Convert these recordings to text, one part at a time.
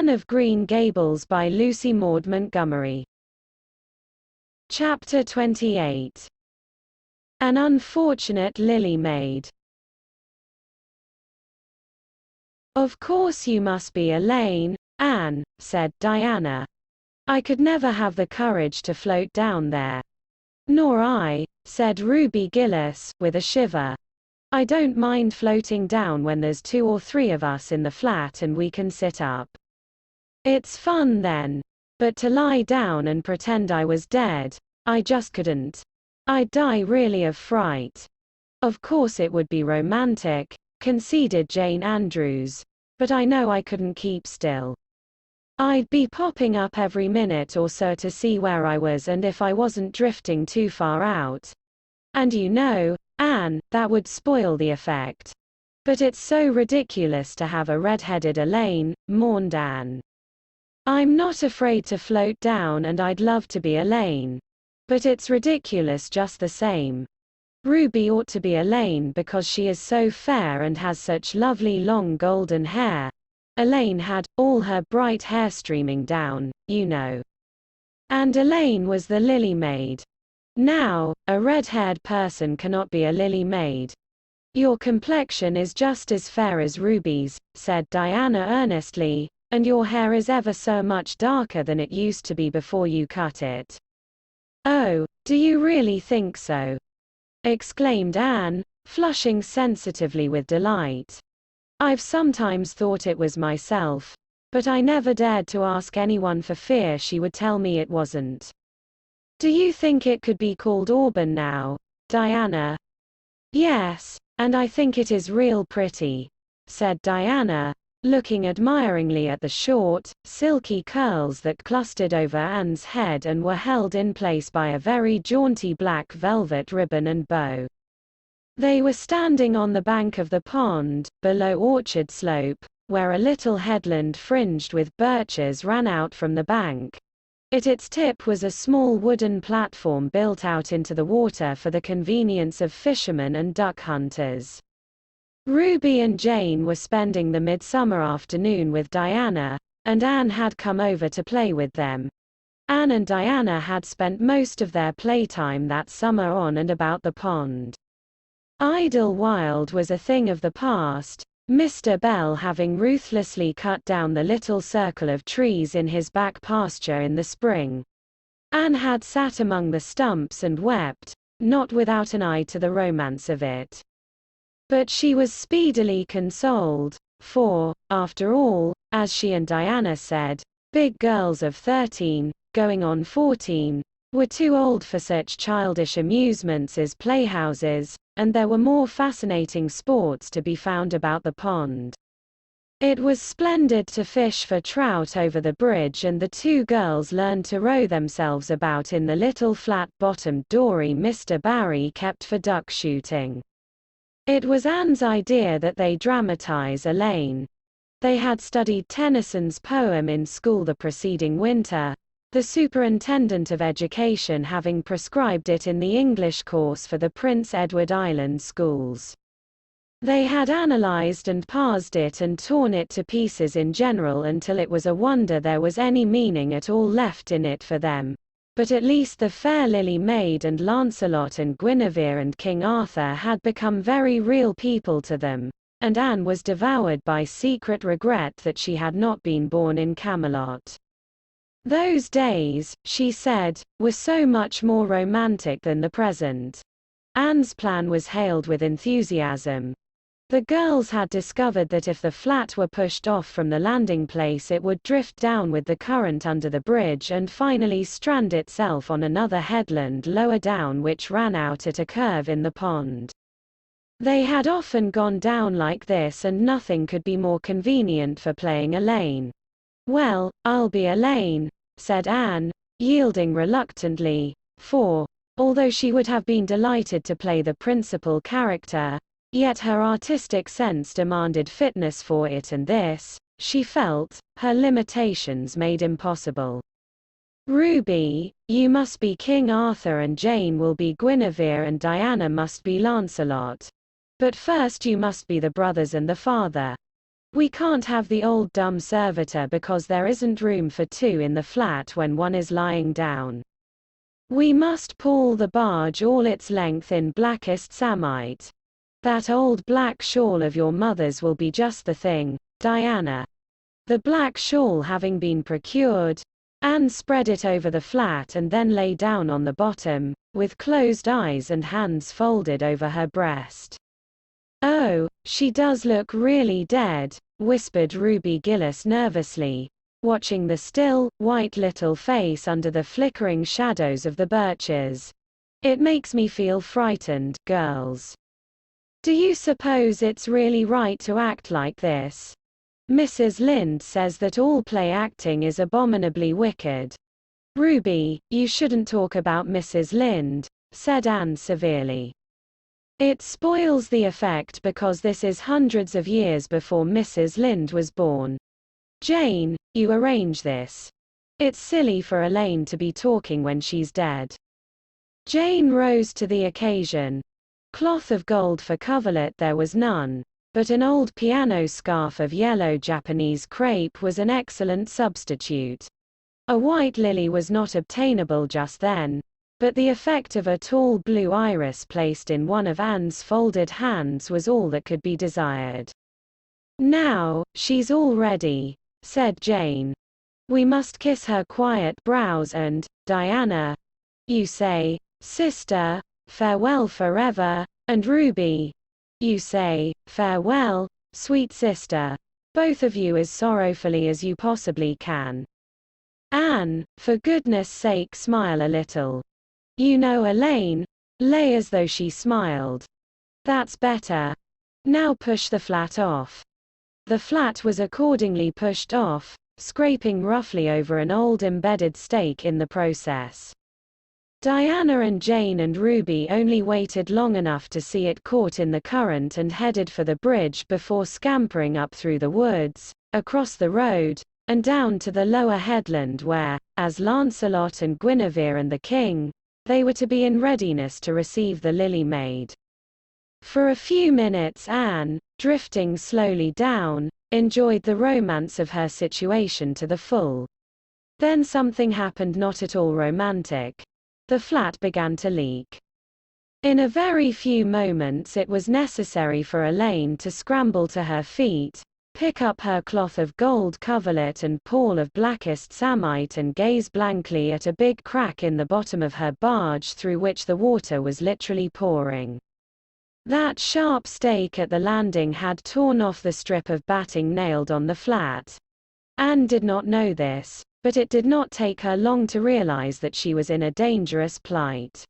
Anne of Green Gables by Lucy Maud Montgomery. Chapter 28. An Unfortunate Lily Maid. "Of course you must be Elaine, Anne," said Diana. "I could never have the courage to float down there." "Nor I," said Ruby Gillis, with a shiver. "I don't mind floating down when there's 2 or 3 of us in the flat and we can sit up. It's fun then. But to lie down and pretend I was dead, I just couldn't. I'd die really of fright." "Of course it would be romantic," conceded Jane Andrews, "but I know I couldn't keep still. I'd be popping up every minute or so to see where I was and if I wasn't drifting too far out. And you know, Anne, that would spoil the effect. But it's so ridiculous to have a red-headed Elaine," mourned Anne. "I'm not afraid to float down and I'd love to be Elaine. But it's ridiculous just the same. Ruby ought to be Elaine because she is so fair and has such lovely long golden hair. Elaine had all her bright hair streaming down, you know. And Elaine was the Lily Maid. Now, a red-haired person cannot be a Lily Maid." "Your complexion is just as fair as Ruby's," said Diana earnestly, "and your hair is ever so much darker than it used to be before you cut it." "Oh, do you really think so?" exclaimed Anne, flushing sensitively with delight. "I've sometimes thought it was myself, but I never dared to ask anyone for fear she would tell me it wasn't." "Do you think it could be called auburn now, Diana?" "Yes, and I think it is real pretty," said Diana, looking admiringly at the short, silky curls that clustered over Anne's head and were held in place by a very jaunty black velvet ribbon and bow. They were standing on the bank of the pond, below Orchard Slope, where a little headland fringed with birches ran out from the bank. At its tip was a small wooden platform built out into the water for the convenience of fishermen and duck hunters. Ruby and Jane were spending the midsummer afternoon with Diana, and Anne had come over to play with them. Anne and Diana had spent most of their playtime that summer on and about the pond. Idlewild was a thing of the past, Mr. Bell having ruthlessly cut down the little circle of trees in his back pasture in the spring. Anne had sat among the stumps and wept, not without an eye to the romance of it. But she was speedily consoled, for, after all, as she and Diana said, big girls of 13, going on 14, were too old for such childish amusements as playhouses, and there were more fascinating sports to be found about the pond. It was splendid to fish for trout over the bridge, and the 2 girls learned to row themselves about in the little flat-bottomed dory Mr. Barry kept for duck shooting. It was Anne's idea that they dramatize Elaine. They had studied Tennyson's poem in school the preceding winter, the superintendent of education having prescribed it in the English course for the Prince Edward Island schools. They had analyzed and parsed it and torn it to pieces in general until it was a wonder there was any meaning at all left in it for them. But at least the fair Lily Maid and Lancelot and Guinevere and King Arthur had become very real people to them, and Anne was devoured by secret regret that she had not been born in Camelot. Those days, she said, were so much more romantic than the present. Anne's plan was hailed with enthusiasm. The girls had discovered that if the flat were pushed off from the landing place it would drift down with the current under the bridge and finally strand itself on another headland lower down which ran out at a curve in the pond. They had often gone down like this and nothing could be more convenient for playing Elaine. "Well, I'll be Elaine," said Anne, yielding reluctantly, for, although she would have been delighted to play the principal character, yet her artistic sense demanded fitness for it, and this, she felt, her limitations made impossible. "Ruby, you must be King Arthur and Jane will be Guinevere and Diana must be Lancelot. But first you must be the brothers and the father." We can't have the old dumb servitor because there isn't room for two in the flat when one is lying down. We must pull the barge all its length in blackest samite. That old black shawl of your mother's will be just the thing, Diana." The black shawl having been procured, Anne spread it over the flat and then lay down on the bottom, with closed eyes and hands folded over her breast. "Oh, she does look really dead," whispered Ruby Gillis nervously, watching the still, white little face under the flickering shadows of the birches. "It makes me feel frightened, girls. Do you suppose it's really right to act like this? Mrs. Lynde says that all play acting is abominably wicked." "Ruby, you shouldn't talk about Mrs. Lynde," said Anne severely. "It spoils the effect because this is hundreds of years before Mrs. Lynde was born. Jane, you arrange this. It's silly for Elaine to be talking when she's dead." Jane rose to the occasion. Cloth of gold for coverlet there was none, but an old piano scarf of yellow Japanese crepe was an excellent substitute. A white lily was not obtainable just then, but the effect of a tall blue iris placed in one of Anne's folded hands was all that could be desired. "Now, she's all ready," said Jane. "We must kiss her quiet brows and, Diana, you say, 'Sister, farewell forever,' and Ruby, you say, 'Farewell, sweet sister,' both of you as sorrowfully as you possibly can. Anne, for goodness sake smile a little. You know Elaine, lay as though she smiled. That's better. Now push the flat off." The flat was accordingly pushed off, scraping roughly over an old embedded stake in the process. Diana and Jane and Ruby only waited long enough to see it caught in the current and headed for the bridge before scampering up through the woods, across the road, and down to the lower headland where, as Lancelot and Guinevere and the king, they were to be in readiness to receive the Lily Maid. For a few minutes Anne, drifting slowly down, enjoyed the romance of her situation to the full. Then something happened not at all romantic. The flat began to leak. In a very few moments it was necessary for Elaine to scramble to her feet, pick up her cloth of gold coverlet and pall of blackest samite and gaze blankly at a big crack in the bottom of her barge through which the water was literally pouring. That sharp stake at the landing had torn off the strip of batting nailed on the flat. Anne did not know this, but it did not take her long to realize that she was in a dangerous plight.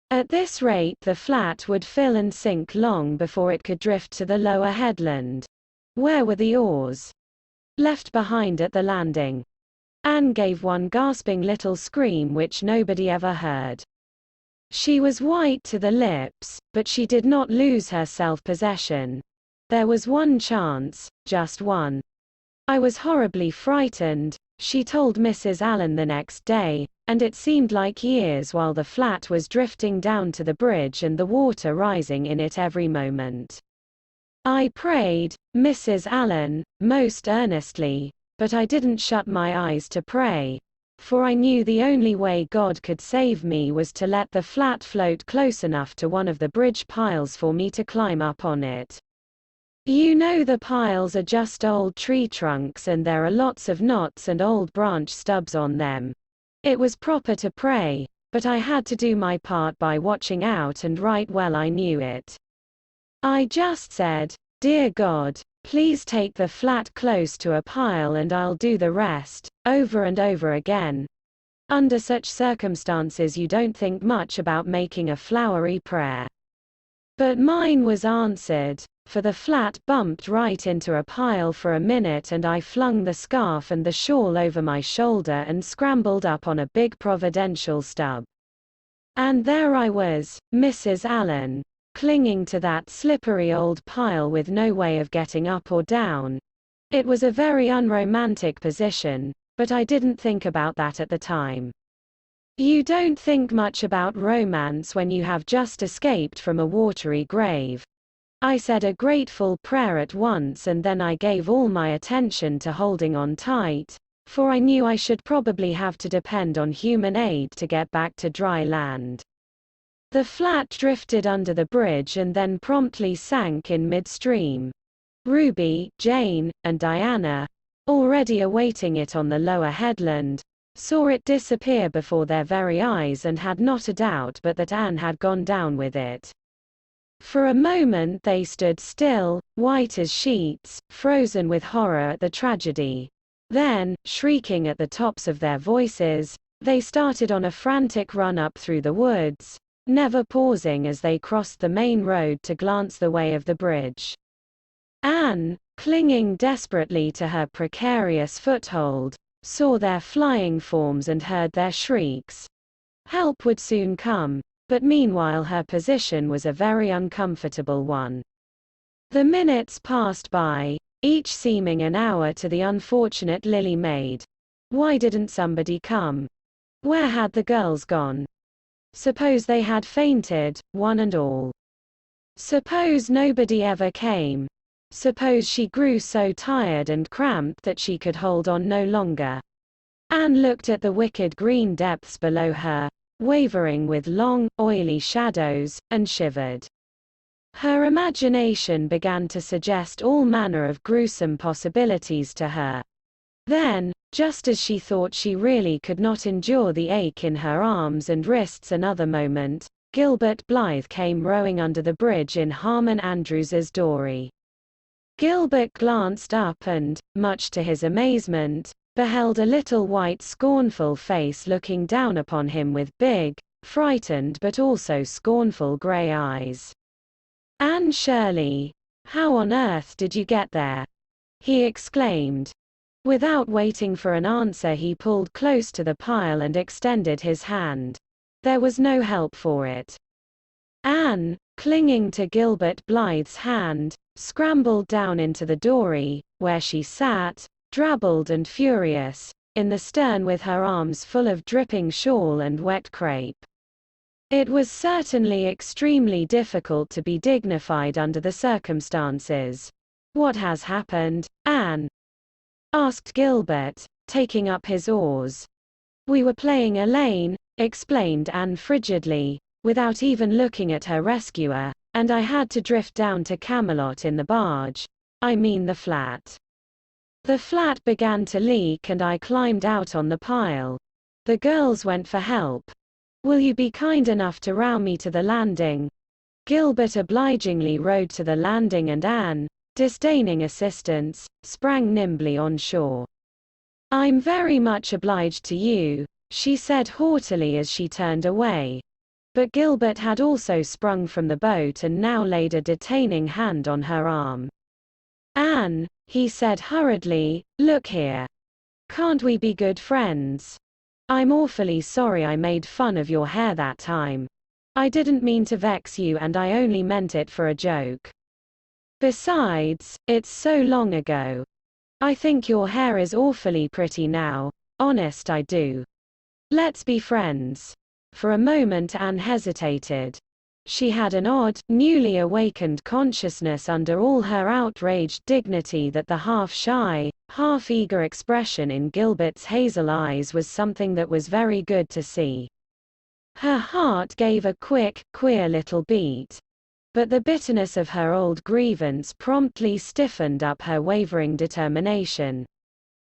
At this rate the flat would fill and sink long before it could drift to the lower headland. Where were the oars? Left behind at the landing. Anne gave one gasping little scream which nobody ever heard. She was white to the lips, but she did not lose her self-possession. There was one chance, just one. "I was horribly frightened," she told Mrs. Allen the next day, and it seemed like years while the flat was drifting down to the bridge and the water rising in it every moment. "I prayed, Mrs. Allen, most earnestly, but I didn't shut my eyes to pray, for I knew the only way God could save me was to let the flat float close enough to one of the bridge piles for me to climb up on it. You know the piles are just old tree trunks and there are lots of knots and old branch stubs on them. It was proper to pray, but I had to do my part by watching out and right well I knew it. I just said, 'Dear God, please take the flat close to a pile and I'll do the rest,' over and over again. Under such circumstances you don't think much about making a flowery prayer. But mine was answered, for the flat bumped right into a pile for a minute and I flung the scarf and the shawl over my shoulder and scrambled up on a big providential stub. And there I was, Mrs. Allen, clinging to that slippery old pile with no way of getting up or down. It was a very unromantic position, but I didn't think about that at the time. You don't think much about romance when you have just escaped from a watery grave. I said a grateful prayer at once, and then I gave all my attention to holding on tight, for I knew I should probably have to depend on human aid to get back to dry land. The flat drifted under the bridge and then promptly sank in midstream. Ruby, Jane, and Diana, already awaiting it on the lower headland, saw it disappear before their very eyes and had not a doubt but that Anne had gone down with it. For a moment they stood still, white as sheets, frozen with horror at the tragedy. Then, shrieking at the tops of their voices, they started on a frantic run up through the woods, never pausing as they crossed the main road to glance the way of the bridge. Anne, clinging desperately to her precarious foothold, saw their flying forms and heard their shrieks. Help would soon come, but meanwhile her position was a very uncomfortable one. The minutes passed by, each seeming an hour to the unfortunate Lily Maid. Why didn't somebody come? Where had the girls gone? Suppose they had fainted, one and all. Suppose nobody ever came. Suppose she grew so tired and cramped that she could hold on no longer. Anne looked at the wicked green depths below her, wavering with long, oily shadows, and shivered. Her imagination began to suggest all manner of gruesome possibilities to her. Then, just as she thought she really could not endure the ache in her arms and wrists another moment, Gilbert Blythe came rowing under the bridge in Harmon Andrews's dory. Gilbert glanced up and, much to his amazement, beheld a little white scornful face looking down upon him with big, frightened but also scornful grey eyes. "Anne Shirley, how on earth did you get there?" he exclaimed. Without waiting for an answer he pulled close to the pile and extended his hand. There was no help for it. Anne, clinging to Gilbert Blythe's hand, scrambled down into the dory, where she sat, drabbled and furious, in the stern with her arms full of dripping shawl and wet crepe. It was certainly extremely difficult to be dignified under the circumstances. "What has happened, Anne?" asked Gilbert, taking up his oars. "We were playing Elaine," explained Anne frigidly, without even looking at her rescuer, "and I had to drift down to Camelot in the barge. I mean the flat. The flat began to leak and I climbed out on the pile. The girls went for help. Will you be kind enough to row me to the landing?" Gilbert obligingly rowed to the landing and Anne, disdaining assistance, sprang nimbly on shore. "I'm very much obliged to you," she said haughtily as she turned away. But Gilbert had also sprung from the boat and now laid a detaining hand on her arm. "Anne," he said hurriedly, "look here. Can't we be good friends? I'm awfully sorry I made fun of your hair that time. I didn't mean to vex you and I only meant it for a joke. Besides, it's so long ago. I think your hair is awfully pretty now, honest I do. Let's be friends." For a moment Anne hesitated. She had an odd, newly awakened consciousness under all her outraged dignity that the half-shy, half-eager expression in Gilbert's hazel eyes was something that was very good to see. Her heart gave a quick, queer little beat. But the bitterness of her old grievance promptly stiffened up her wavering determination.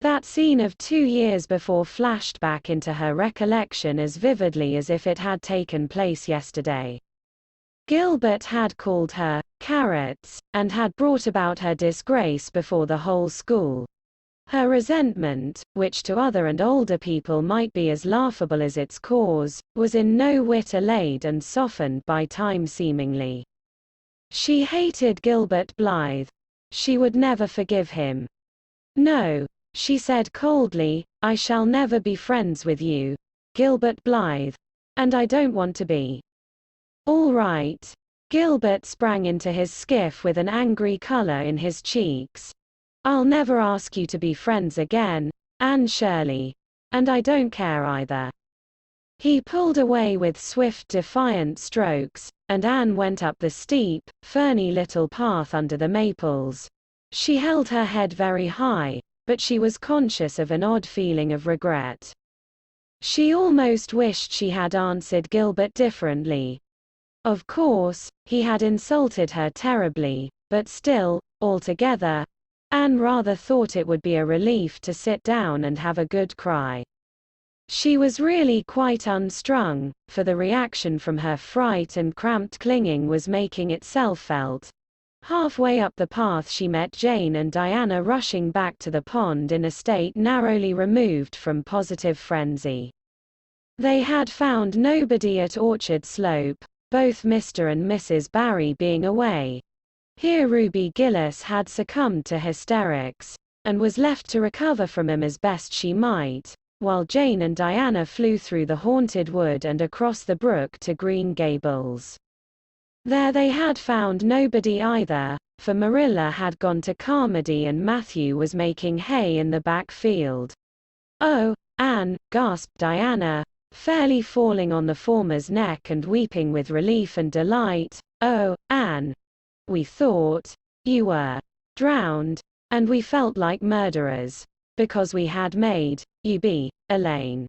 That scene of 2 years before flashed back into her recollection as vividly as if it had taken place yesterday. Gilbert had called her carrots, and had brought about her disgrace before the whole school. Her resentment, which to other and older people might be as laughable as its cause, was in no whit allayed and softened by time seemingly. She hated Gilbert Blythe. She would never forgive him. "No," she said coldly, "I shall never be friends with you, Gilbert Blythe. And I don't want to be." "All right." Gilbert sprang into his skiff with an angry color in his cheeks. "I'll never ask you to be friends again, Anne Shirley. And I don't care either." He pulled away with swift defiant strokes, and Anne went up the steep, ferny little path under the maples. She held her head very high, but she was conscious of an odd feeling of regret. She almost wished she had answered Gilbert differently. Of course, he had insulted her terribly, but still, altogether, Anne rather thought it would be a relief to sit down and have a good cry. She was really quite unstrung, for the reaction from her fright and cramped clinging was making itself felt. Halfway up the path she met Jane and Diana rushing back to the pond in a state narrowly removed from positive frenzy. They had found nobody at Orchard Slope, both Mr. and Mrs. Barry being away. Here Ruby Gillis had succumbed to hysterics, and was left to recover from them as best she might, while Jane and Diana flew through the haunted wood and across the brook to Green Gables. There they had found nobody either, for Marilla had gone to Carmody and Matthew was making hay in the back field. "Oh, Anne," gasped Diana, fairly falling on the former's neck and weeping with relief and delight. "Oh, Anne. We thought you were drowned, and we felt like murderers, because we had made you be Elaine.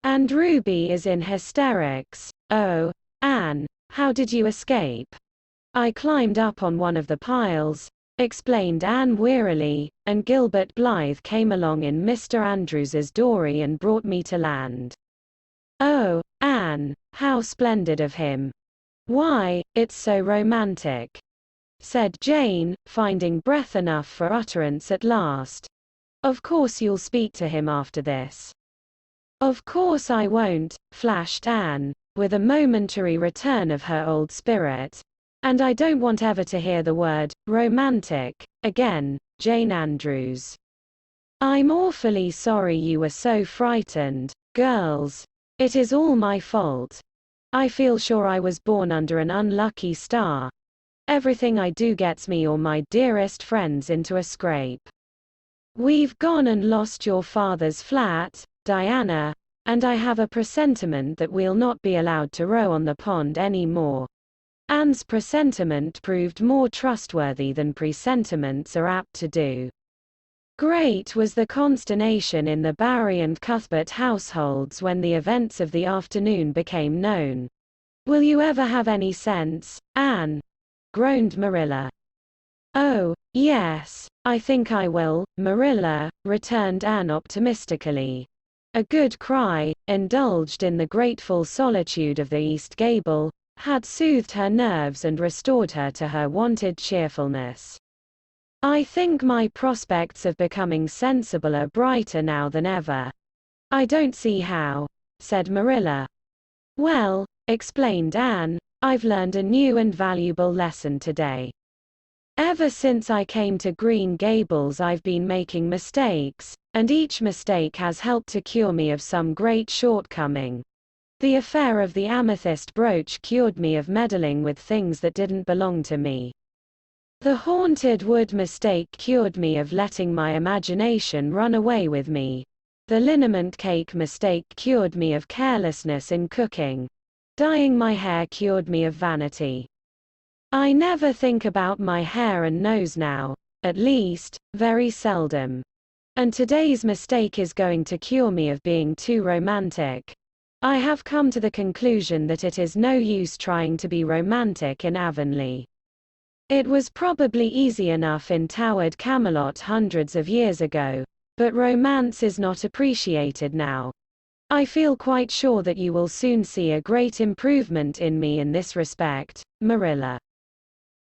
And Ruby is in hysterics. Oh, Anne, how did you escape?" "I climbed up on one of the piles," explained Anne wearily, "and Gilbert Blythe came along in Mr. Andrews's dory and brought me to land." "Oh, Anne, how splendid of him. Why, it's so romantic," said Jane, finding breath enough for utterance at last. "Of course you'll speak to him after this." "Of course I won't," flashed Anne, with a momentary return of her old spirit. "And I don't want ever to hear the word romantic again, Jane Andrews. I'm awfully sorry you were so frightened, girls. It is all my fault. I feel sure I was born under an unlucky star. Everything I do gets me or my dearest friends into a scrape. We've gone and lost your father's flat, Diana, and I have a presentiment that we'll not be allowed to row on the pond any more." Anne's presentiment proved more trustworthy than presentiments are apt to do. Great was the consternation in the Barry and Cuthbert households when the events of the afternoon became known. "Will you ever have any sense, Anne?" groaned Marilla. "Oh, yes, I think I will, Marilla," returned Anne optimistically. A good cry, indulged in the grateful solitude of the East Gable, had soothed her nerves and restored her to her wonted cheerfulness. "I think my prospects of becoming sensible are brighter now than ever." "I don't see how," said Marilla. "Well," explained Anne, "I've learned a new and valuable lesson today. Ever since I came to Green Gables I've been making mistakes, and each mistake has helped to cure me of some great shortcoming. The affair of the amethyst brooch cured me of meddling with things that didn't belong to me. The haunted wood mistake cured me of letting my imagination run away with me. The liniment cake mistake cured me of carelessness in cooking. Dyeing my hair cured me of vanity. I never think about my hair and nose now, at least, very seldom. And today's mistake is going to cure me of being too romantic. I have come to the conclusion that it is no use trying to be romantic in Avonle. It was probably easy enough in towered Camelot hundreds of years ago, but romance is not appreciated now. I feel quite sure that you will soon see a great improvement in me in this respect, Marilla."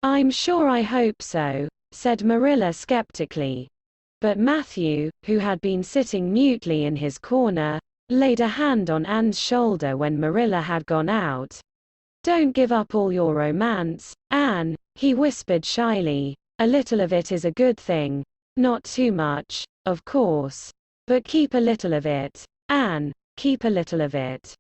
"I'm sure I hope so," said Marilla skeptically. But Matthew, who had been sitting mutely in his corner, laid a hand on Anne's shoulder when Marilla had gone out. "Don't give up all your romance, Anne," he whispered shyly. "A little of it is a good thing. Not too much, of course. But keep a little of it, Anne, keep a little of it."